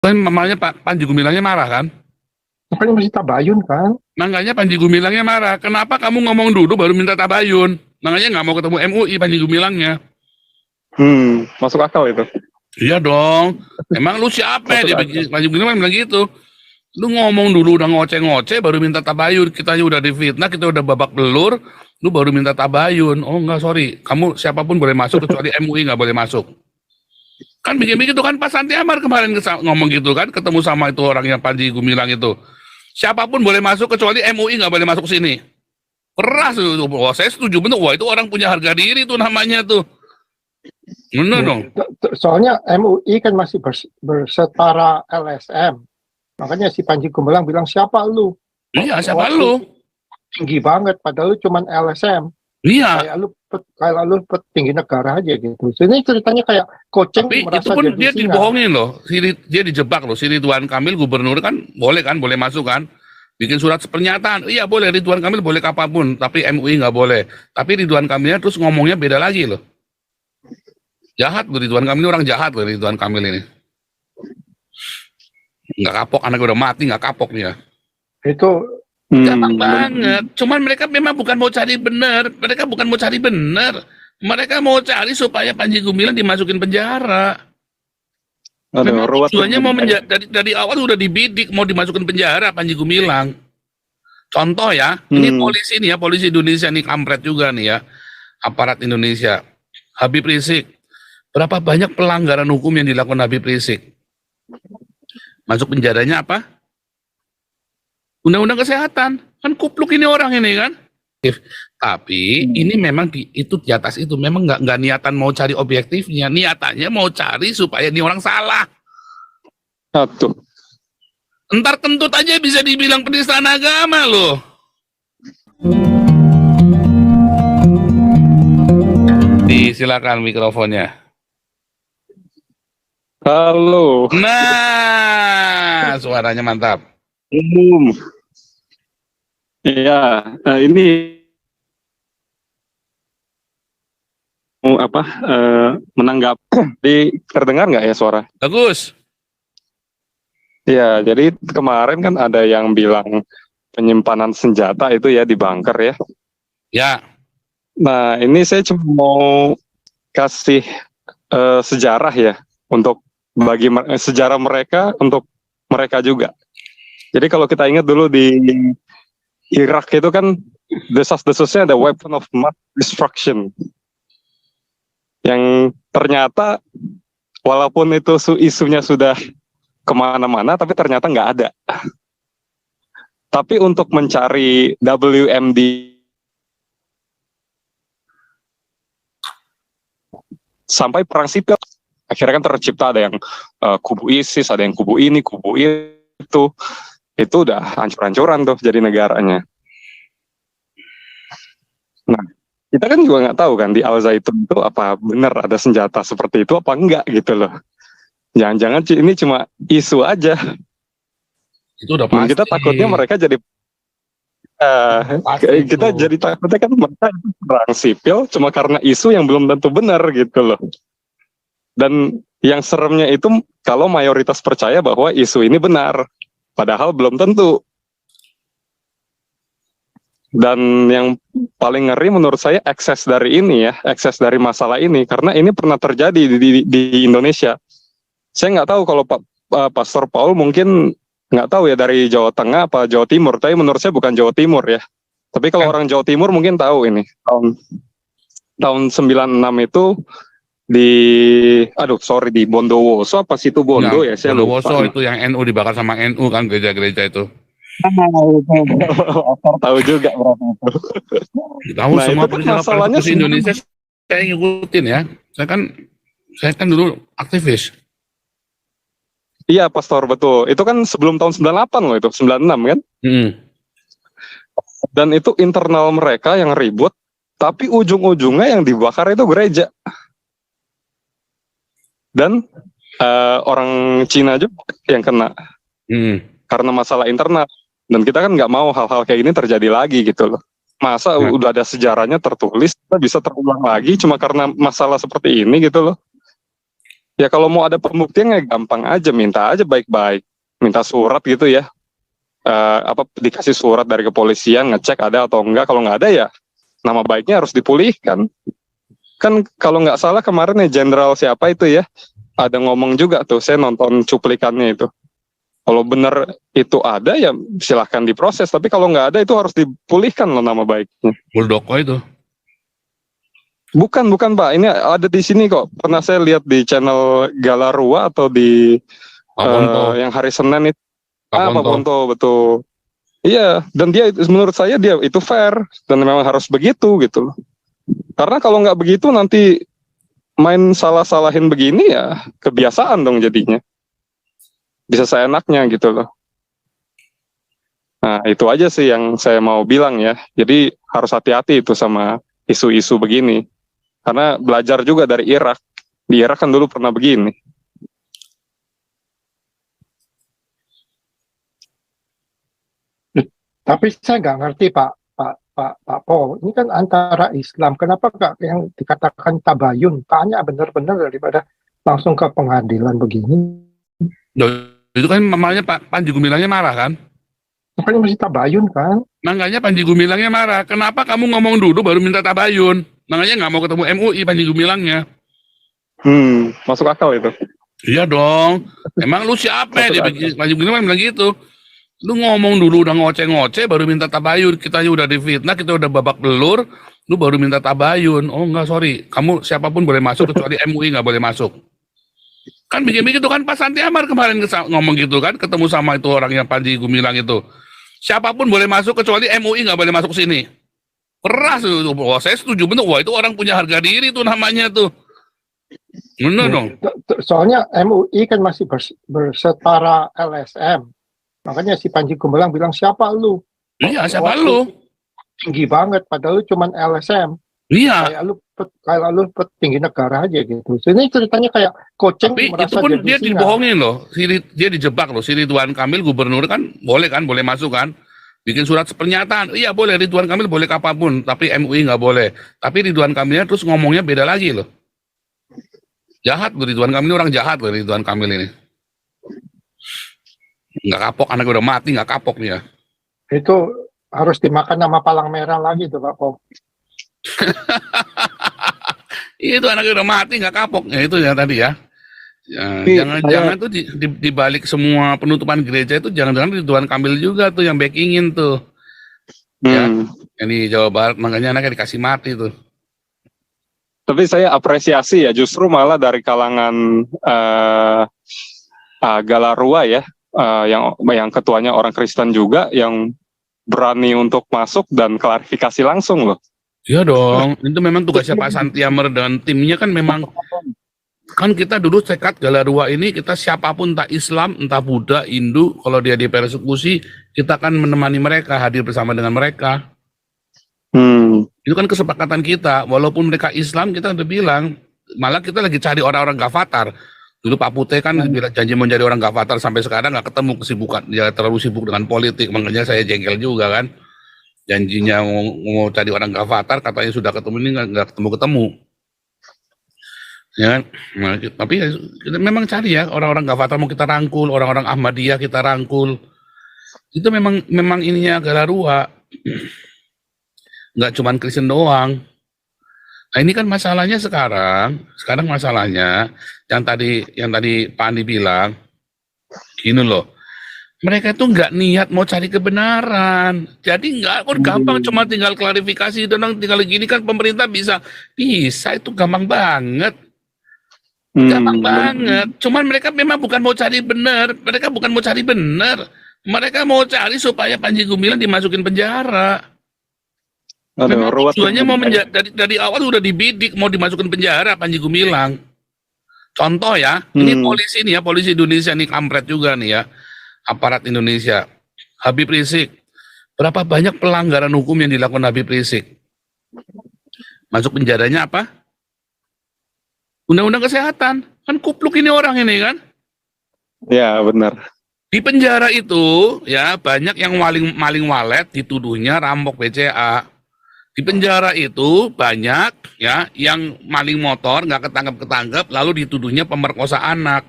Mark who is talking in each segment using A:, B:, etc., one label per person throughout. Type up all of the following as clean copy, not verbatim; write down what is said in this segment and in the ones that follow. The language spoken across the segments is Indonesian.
A: Kan mamanya Pak Panji Gumilangnya marah kan?
B: Makanya masih tabayun kan?
A: Makanya Panji Gumilangnya marah. Kenapa kamu ngomong dulu baru minta tabayun? Makanya nggak mau ketemu MUI Panji Gumilangnya.
C: Masuk akal itu.
A: Iya dong. Emang lu siapa ya? Panji Gumilang bilang gitu. Lu ngomong dulu udah ngoceh-ngoceh baru minta tabayun. Kita udah difitnah, kita udah babak belur, lu baru minta tabayun. Oh enggak, sorry. Kamu siapapun boleh masuk kecuali MUI nggak boleh masuk. Kan bikin-bikin itu kan Pak Santi Amar kemarin ngomong gitu kan, ketemu sama itu orang yang Panji Gumilang itu. Siapapun boleh masuk kecuali MUI nggak boleh masuk sini. Keras itu. Wah, saya setuju bener. Wah, itu orang punya harga diri tuh namanya tuh. Bener dong.
B: Soalnya MUI kan masih bersetara LSM. Makanya si Panji Gumilang bilang, siapa lu?
A: Iya, siapa lu?
B: Tinggi banget, padahal lu cuman LSM.
A: Iya.
B: Kayak lu petinggi negara aja gitu. Ini ceritanya kayak coaching.
A: Tapi itu pun dia dibohongin loh. Dia dijebak loh. Si Ridwan Kamil gubernur kan boleh masuk kan. Bikin surat pernyataan. Iya boleh, Ridwan Kamil boleh apapun. Tapi MUI nggak boleh. Tapi Ridwan Kamilnya terus ngomongnya beda lagi loh. Jahat loh Ridwan Kamil, orang jahat loh Ridwan Kamil ini. Nggak kapok, anaknya udah mati nggak kapok dia.
B: Itu
A: gampang banget. Cuman mereka memang bukan mau cari benar. Mereka bukan mau cari benar. Mereka mau cari supaya Panji Gumilang dimasukin penjara. Memang tujuannya mau dari awal udah dibidik mau dimasukin penjara Panji Gumilang. Contoh ya, ini polisi nih ya, polisi Indonesia nih kampret juga nih ya, aparat Indonesia. Habib Rizik, berapa banyak pelanggaran hukum yang dilakukan Habib Rizik? Masuk penjaranya apa? Undang-undang kesehatan. Kan kupluk ini orang ini kan. Tapi ini memang itu di atas itu memang nggak niatan mau cari objektifnya. Niatannya mau cari supaya ini orang salah.
C: Satu.
A: Entar kentut aja bisa dibilang penistaan agama loh. Silakan mikrofonnya.
C: Halo.
A: Nah, suaranya mantap.
C: Iya, ini menanggapi terdengar nggak ya suara?
A: Bagus.
C: Iya, jadi kemarin kan ada yang bilang penyimpanan senjata itu ya di bunker ya.
A: Ya.
C: Nah, ini saya cuma mau kasih sejarah ya untuk bagi sejarah mereka untuk mereka juga. Jadi kalau kita ingat dulu di Irak itu kan desas-desusnya ada weapon of mass destruction yang ternyata walaupun itu isunya sudah kemana-mana tapi ternyata nggak ada. Tapi untuk mencari WMD sampai perang sipil akhirnya kan tercipta ada yang kubu ISIS, ada yang kubu ini, kubu itu udah hancur-hancuran tuh jadi negaranya. Nah, kita kan juga nggak tahu kan di Al Zaitun itu apa benar ada senjata seperti itu apa enggak gitu loh. Jangan-jangan ini cuma isu aja.
A: Itu udah pasti.
C: Kita takutnya mereka jadi kita jadi takutnya kan mereka itu perang sipil cuma karena isu yang belum tentu benar gitu loh. Dan yang seremnya itu kalau mayoritas percaya bahwa isu ini benar. Padahal belum tentu. Dan yang paling ngeri menurut saya ekses dari ini ya, ekses dari masalah ini, karena ini pernah terjadi di Indonesia. Saya nggak tahu kalau Pastor Paul mungkin nggak tahu ya dari Jawa Tengah apa Jawa Timur, tapi menurut saya bukan Jawa Timur ya. Tapi kalau orang Jawa Timur mungkin tahu ini. Tahun 96 itu di Bondowoso apa situ Bondo ya saya lupa.
A: Bondowoso itu yang NU dibakar sama NU kan gereja-gereja itu.
C: Tahu juga berapa itu.
A: Tahu nah, semua masalahnya di Indonesia saya ngikutin ya. Saya kan dulu aktivis.
C: Iya, Pastor, betul. Itu kan sebelum tahun 98 loh itu, 96 kan? Dan itu internal mereka yang ribut, tapi ujung-ujungnya yang dibakar itu gereja. Dan orang Cina juga yang kena karena masalah internal. Dan kita kan nggak mau hal-hal kayak ini terjadi lagi gitu loh. Masa udah ada sejarahnya tertulis, kita bisa terulang lagi cuma karena masalah seperti ini gitu loh. Ya kalau mau ada pembuktian ya gampang aja, minta aja baik-baik, minta surat gitu ya. Dikasih surat dari kepolisian ngecek ada atau enggak. Kalau nggak ada ya nama baiknya harus dipulihkan. Kan kalau nggak salah kemarin ya jenderal siapa itu ya ada ngomong juga tuh, saya nonton cuplikannya itu. Kalau benar itu ada ya silahkan diproses, tapi kalau nggak ada itu harus dipulihkan loh nama baiknya.
A: Muldoko itu.
C: Bukan Pak, ini ada di sini kok. Pernah saya lihat di channel Galarua atau di
A: Pak Ponto.
C: yang hari Senin itu.
A: Pak
C: Pak Ponto, betul. Iya, dan dia menurut saya dia itu fair dan memang harus begitu gitu loh. Karena kalau nggak begitu nanti main salah-salahin begini ya kebiasaan dong jadinya. Bisa seenaknya gitu loh. Nah, itu aja sih yang saya mau bilang ya. Jadi harus hati-hati itu sama isu-isu begini. Karena belajar juga dari Irak. Di Irak kan dulu pernah begini.
B: Tapi saya nggak ngerti Pak Paul. Ini kan antara Islam. Kenapa nggak yang dikatakan tabayun? Tanya benar-benar daripada langsung ke pengadilan begini.
A: Itu kan mamanya Pak Panji Gumilangnya marah kan?
B: Makanya masih tabayun kan?
A: Makanya Panji Gumilangnya marah. Kenapa kamu ngomong dulu baru minta tabayun? Makanya nggak mau ketemu MUI Panji Gumilangnya.
C: Masuk akal itu.
A: Iya dong. Emang lu siapa ya? Panji Gumilang bilang gitu. Lu ngomong dulu udah ngoceh-ngoceh baru minta tabayun. Kita udah difitnah, kita udah babak belur. Lu baru minta tabayun. Oh enggak, sorry. Kamu siapapun boleh masuk kecuali MUI nggak boleh masuk. Kan begitu kan Pak Santi Amar kemarin ngomong gitu kan, ketemu sama itu orang yang Panji Gumilang itu. Siapapun boleh masuk kecuali MUI nggak boleh masuk sini. Keras itu. Wah, saya setuju bener. Wah, itu orang punya harga diri tuh namanya tuh. Bener dong.
B: Soalnya MUI kan masih bersetara LSM. Makanya si Panji Gumilang bilang siapa lu?
A: Iya, siapa lu?
B: Tinggi banget padahal lu cuman LSM.
A: Iya.
B: Kayak lu petinggi negara aja gitu. Ini ceritanya kayak coaching.
A: Tapi itu pun dia dibohongin loh. Dia dijebak loh. Si Ridwan Kamil gubernur kan boleh masuk kan. Bikin surat pernyataan. Iya boleh, Ridwan Kamil boleh apapun. Tapi MUI nggak boleh. Tapi Ridwan Kamilnya terus ngomongnya beda lagi loh. Jahat loh Ridwan Kamil, orang jahat loh Ridwan Kamil ini. Nggak kapok, anaknya udah mati nggak kapok dia.
B: Itu harus dimakan nama palang merah lagi tuh Pak Paul.
A: Itu anaknya udah mati nggak kapok. Ya itu ya tadi ya. Jangan tuh di balik semua penutupan gereja itu jangan-jangan Ridwan Kamil juga tuh yang backingin tuh. Ya, yang di Jawa Barat makanya anaknya dikasih mati tuh.
C: Tapi saya apresiasi ya justru malah dari kalangan Galarua ya, yang ketuanya orang Kristen juga yang berani untuk masuk dan klarifikasi langsung loh.
A: Iya dong, itu memang tugasnya Pak Santi Amar dan timnya kan memang, kan kita dulu tekad Galarua ini kita siapapun entah Islam, entah Buddha, Hindu, kalau dia dipersekusi, kita akan menemani mereka, hadir bersama dengan mereka. Itu kan kesepakatan kita, walaupun mereka Islam kita udah bilang, malah kita lagi cari orang-orang Gavatar. Dulu Pak Putih kan bilang janji menjadi orang Gavatar sampai sekarang nggak ketemu kesibukan, dia terlalu sibuk dengan politik, makanya saya jengkel juga kan. Janjinya mau cari orang Gavatar, katanya sudah ketemu ini nggak ketemu. Ya, nah, tapi ya, kita memang cari ya orang-orang Gavatar mau kita rangkul, orang-orang Ahmadiyah kita rangkul. Itu memang ininya Galarua. Nggak cuma Kristen doang. Nah ini kan masalahnya sekarang masalahnya yang tadi Pak Andi bilang, gini loh, mereka tuh nggak niat mau cari kebenaran, jadi nggak gampang cuma tinggal klarifikasi dan tinggal gini kan pemerintah bisa itu gampang banget. Gampang banget. Cuman mereka memang bukan mau cari benar, mereka mau cari supaya Panji Gumilang dimasukin penjara. Memang tujuannya mau dari awal udah dibidik mau dimasukin penjara Panji Gumilang. Contoh ya, ini polisi nih ya, polisi Indonesia nih kampret juga nih ya, aparat Indonesia. Habib Rizik, berapa banyak pelanggaran hukum yang dilakukan Habib Rizik? Masuk penjaranya apa? Undang-undang kesehatan, kan kupluk ini orang ini kan?
C: Ya benar.
A: Di penjara itu ya banyak yang maling walet dituduhnya rampok BCA. Di penjara itu banyak ya yang maling motor nggak ketangkep lalu dituduhnya pemerkosa anak.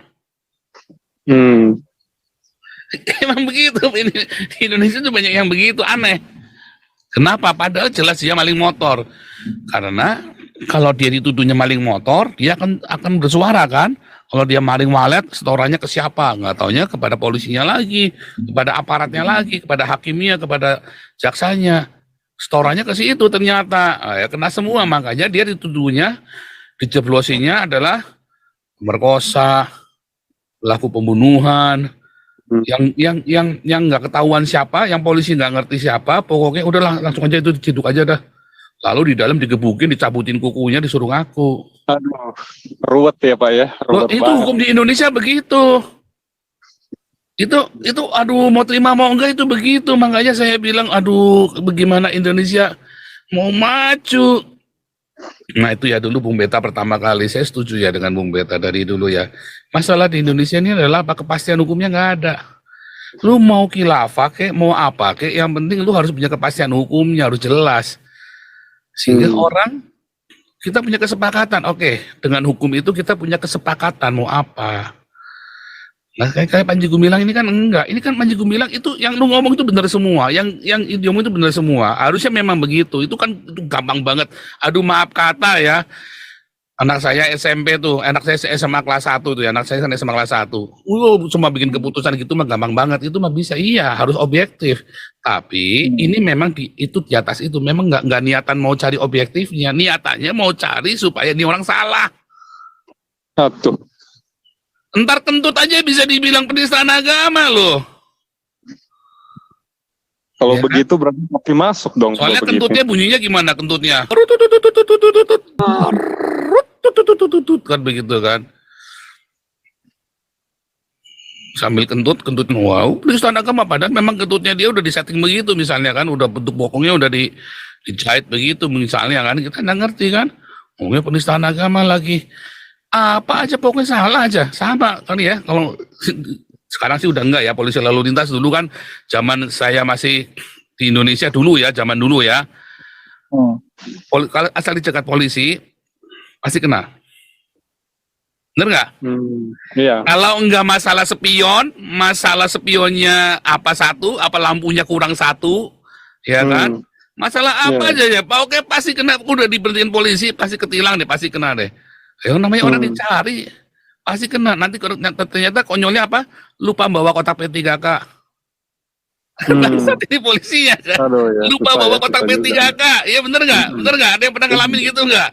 C: Hmm.
A: Emang begitu ini di Indonesia tuh banyak yang begitu aneh. Kenapa? Padahal jelas dia maling motor. Karena kalau dia dituduhnya maling motor, dia akan bersuara kan. Kalau dia maling walet, setorannya ke siapa? Nggak taunya kepada polisinya lagi, kepada aparatnya lagi, kepada hakimnya, kepada jaksanya. Setorannya ke situ ternyata. Ya kena semua, makanya dia dituduhnya, dijeblosinya adalah merkosa, pelaku pembunuhan, yang nggak ketahuan siapa, yang polisi nggak ngerti siapa, pokoknya udahlah langsung aja itu diciduk aja dah. Lalu di dalam digebukin, dicabutin kukunya, disuruh ngaku.
C: Aduh, ruwet ya Pak ya.
A: Loh,
C: Ruwet
A: itu
C: banget.
A: hukum di Indonesia begitu. Itu aduh mau terima mau enggak itu begitu. Makanya saya bilang aduh bagaimana Indonesia mau maju. Nah itu ya dulu Bung Beta pertama kali saya setuju ya dengan Bung Beta dari dulu ya. Masalah di Indonesia ini adalah apa kepastian hukumnya nggak ada. Lu mau khilafah kek, mau apa kek, yang penting lu harus punya kepastian hukumnya, harus jelas. Sehingga orang kita punya kesepakatan, oke, dengan hukum itu kita punya kesepakatan mau apa. Nah, kayak Panji Gumilang ini kan enggak. Ini kan Panji Gumilang itu yang lu ngomong itu benar semua, yang idiom itu benar semua. Harusnya memang begitu. Itu kan itu gampang banget. Aduh maaf kata ya. Anak saya SMP tuh, anak saya SMA kelas 1 tuh ya, anak saya kan SMA kelas 1. Cuma bikin keputusan gitu mah gampang banget. Itu mah bisa, iya, harus objektif. Tapi ini memang itu di atas itu memang nggak niatan mau cari objektifnya, niatannya mau cari supaya ini orang salah.
C: Satu.
A: Entar kentut aja bisa dibilang penistaan agama loh.
C: Kalau
A: Ya,
C: begitu berarti pasti masuk dong.
A: soalnya
C: kalau begitu.
A: kentutnya bunyinya gimana kentutnya? Kan begitu kan. Sambil kentut wow, penistaan agama padahal memang kentutnya dia udah disetting begitu misalnya kan, udah bentuk bokongnya udah dijahit begitu misalnya kan, kita nggak ngerti kan. Ngomongnya penistaan agama lagi. Apa aja pokoknya salah aja, sama kan ya. Kalau sekarang sih udah enggak ya, polisi lalu lintas dulu kan zaman saya masih di Indonesia dulu ya, zaman dulu ya. Kalau asal dicegat polisi pasti kena. Bener nggak?
C: Iya.
A: Kalau enggak masalah spionnya apa satu, apa lampunya kurang satu, ya kan? Masalah apa aja ya, oke pasti kena, udah diberhentiin polisi, pasti ketilang deh, pasti kena deh. Ya namanya orang dicari, pasti kena. Nanti ternyata konyolnya apa? Lupa bawa kotak P3K. Bangsat ini polisinya kan?
C: Aduh, ya,
A: Lupa bawa kotak P3K. Iya bener nggak? Bener nggak? Ada yang pernah ngalamin gitu nggak?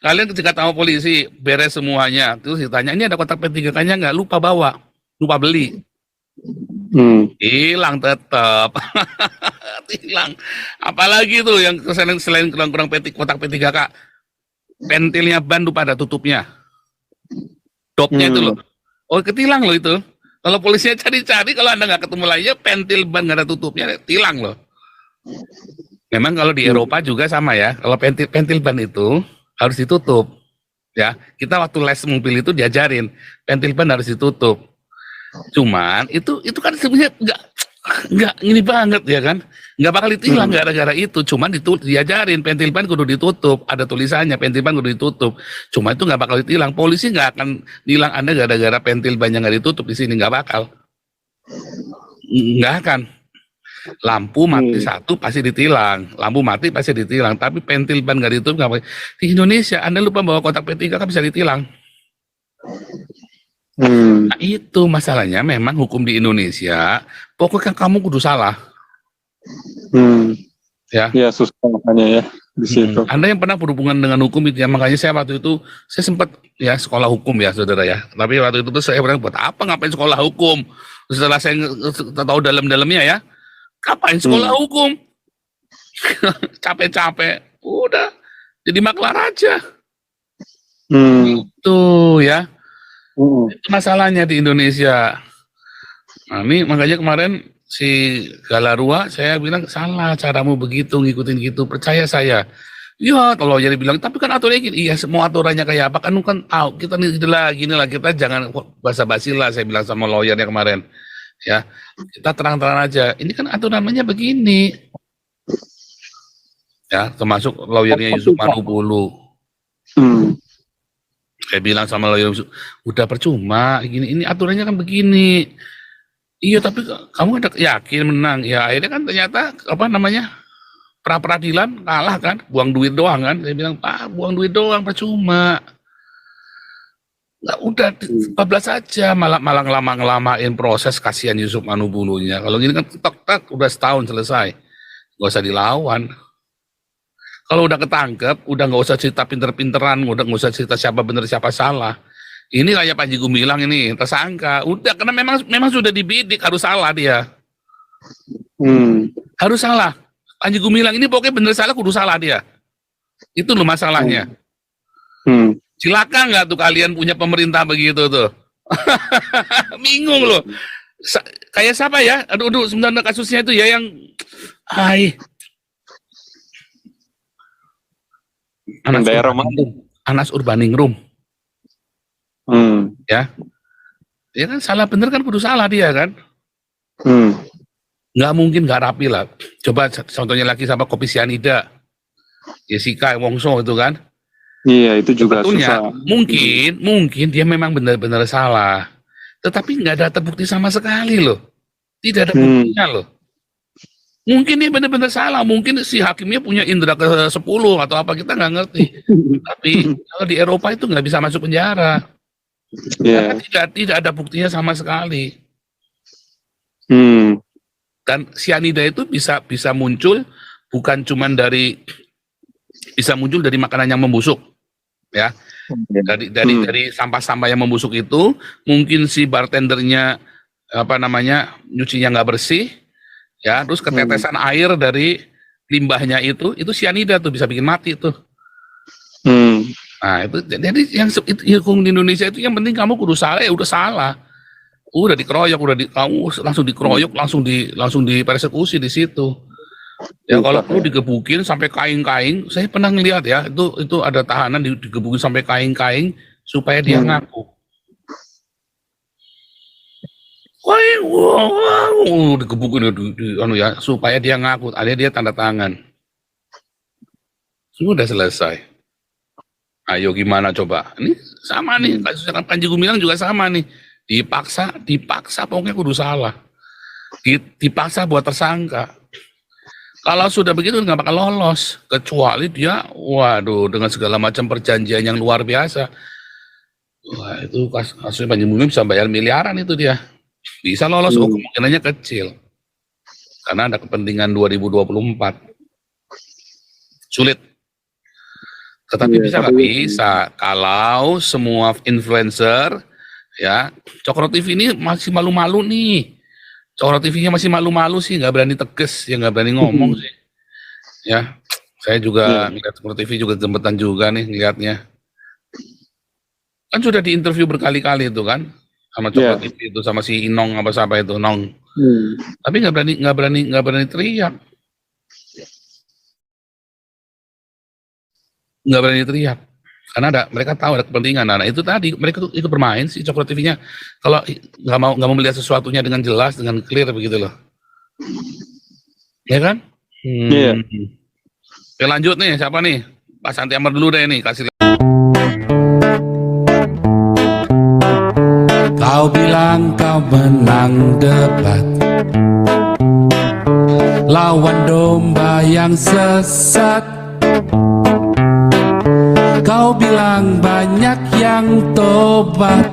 A: Kalian ketika sama polisi, beres semuanya. Terus ditanya, ini ada kotak P3K-nya nggak? Lupa bawa. Lupa beli. Hilang tetap. Hilang. Apalagi tuh yang selain kurang-kurang kotak P3K. Pentilnya ban lupa ada tutupnya. Dopnya itu loh. Oh ketilang loh itu. Kalau polisinya cari-cari, kalau Anda nggak ketemu lagi, pentil ban nggak ada tutupnya, tilang loh. Memang kalau di Eropa juga sama ya. Kalau pentil ban itu harus ditutup, ya. Kita waktu les mobil itu diajarin pentil ban harus ditutup. Cuman itu kan sebenarnya nggak ini banget ya kan, nggak bakal ditilang gara-gara itu. Cuman diajarin pentil ban kudu ditutup, ada tulisannya pentil ban kudu ditutup. Cuma itu nggak bakal ditilang. Polisi nggak akan nilang Anda gara-gara pentil ban yang nggak ditutup di sini, nggak bakal, nggak akan. Lampu mati satu pasti ditilang, lampu mati pasti ditilang, tapi pentil ban nggak ditutup nggak. Di Indonesia Anda lupa bawa kotak P3 kan bisa ditilang. Nah itu masalahnya, memang hukum di Indonesia pokoknya kamu kudu salah. Ya
C: susah makanya ya di situ.
A: Anda yang pernah berhubungan dengan hukum itu ya, makanya saya waktu itu saya sempat ya sekolah hukum ya saudara ya, tapi waktu itu tuh saya bilang buat apa ngapain sekolah hukum, setelah saya tahu dalam-dalamnya ya, ngapain sekolah hukum? Capek-capek, udah jadi maklar aja. Itu ya. Itu masalahnya di Indonesia. Nah, ini makanya kemarin si Galarua saya bilang salah caramu begitu, ngikutin gitu, percaya saya. Ya kalau jadi bilang, tapi kan aturannya gini, iya semua aturannya kayak apa kan tahu, kita gini lah, kita jangan basa-basi lah, saya bilang sama lawyernya kemarin. Ya, kita terang-terang aja. Ini kan aturan namanya begini. ya, termasuk lawyernya Yusuf Manupulu. Saya bilang sama lawyer Yusuf, udah percuma, ini aturannya kan begini. Iya, tapi kamu ada yakin menang? Ya akhirnya kan ternyata apa namanya pra peradilan kalah kan, buang duit doang kan. Saya bilang, Pak, buang duit doang percuma. Nggak, udah 14 aja, malah ngelamain proses, kasihan Yusuf Manupulunya. Kalau gini kan tek udah setahun selesai, nggak usah dilawan. Kalau udah ketangkep, udah nggak usah cerita pinter-pinteran, udah nggak usah cerita siapa bener siapa salah. Ini kayak Panji Gumilang ini tersangka, udah karena memang sudah dibidik, harus salah dia, harus salah. Panji Gumilang ini pokoknya bener salah, kudu salah dia. Itu loh masalahnya. Silakan nggak tuh kalian punya pemerintah begitu tuh? Bingung loh. Kayak siapa ya? Aduh, sebenarnya kasusnya itu ya yang, Anas Urbaningrum. Ya kan salah bener kan kudu salah dia kan. Nggak mungkin nggak rapi lah. Coba contohnya lagi sama Kopi Sianida, Jessica Wongso itu kan.
C: Iya, itu juga
A: sebetulnya
C: susah.
A: Mungkin dia memang benar-benar salah, tetapi nggak ada terbukti sama sekali loh. Tidak ada buktinya loh. Mungkin dia benar-benar salah, mungkin si hakimnya punya indera ke-10 atau apa, kita nggak ngerti. Tapi kalau di Eropa itu nggak bisa masuk penjara. Karena tidak ada buktinya sama sekali. Dan sianida itu bisa muncul bukan cuman bisa muncul dari makanan yang membusuk. Ya, dari sampah-sampah yang membusuk itu, mungkin si bartendernya apa namanya nyucinya nggak bersih, ya, terus ketetesan air dari limbahnya itu sianida tuh bisa bikin mati tuh. Nah itu jadi yang hukum di Indonesia itu yang penting kamu kudu salah, ya udah salah, udah dikeroyok, kamu langsung dikeroyok, langsung dipersekusi di situ. Ya kalau perlu digebukin sampai kaing-kaing. Saya pernah ngelihat ya, itu ada tahanan digebukin sampai kaing-kaing supaya dia ngaku. Digebukin ya supaya dia ngaku, ada dia tanda tangan. Sudah selesai. Ayo gimana coba? Ini sama nih, kasusnya Panji Gumilang juga sama nih. Dipaksa pokoknya kudu salah. Dipaksa buat tersangka. Kalau sudah begitu nggak bakal lolos, kecuali dia, waduh, dengan segala macam perjanjian yang luar biasa. Wah, itu kasusnya Panji Gumilang bisa bayar miliaran itu dia. Bisa lolos, kemungkinannya kecil. Karena ada kepentingan 2024. Sulit. Tetapi bisa nggak bisa. Kalau semua influencer, ya, Cokro TV ini masih malu-malu nih. Cokro TV-nya masih malu-malu sih, nggak berani tegas, ya nggak berani ngomong sih. Ya, saya juga ngeliat Cokro TV juga jembatan juga nih ngeliatnya. Kan sudah diinterview berkali-kali itu kan, sama Cokro TV itu, sama si Inong apa siapa itu, Nong. Tapi nggak berani teriak. Nggak berani teriak. Karena mereka tahu ada kepentingan. Nah itu tadi mereka itu bermain sih Cokro TV-nya. Kalau nggak mau melihat sesuatunya dengan jelas, dengan clear begitu loh. Ya kan? Oke, lanjut nih, siapa nih? Pak Santi Amar dulu deh nih, kasih.
D: Kau bilang kau menang debat, lawan domba yang sesat. Kau bilang banyak yang tobat.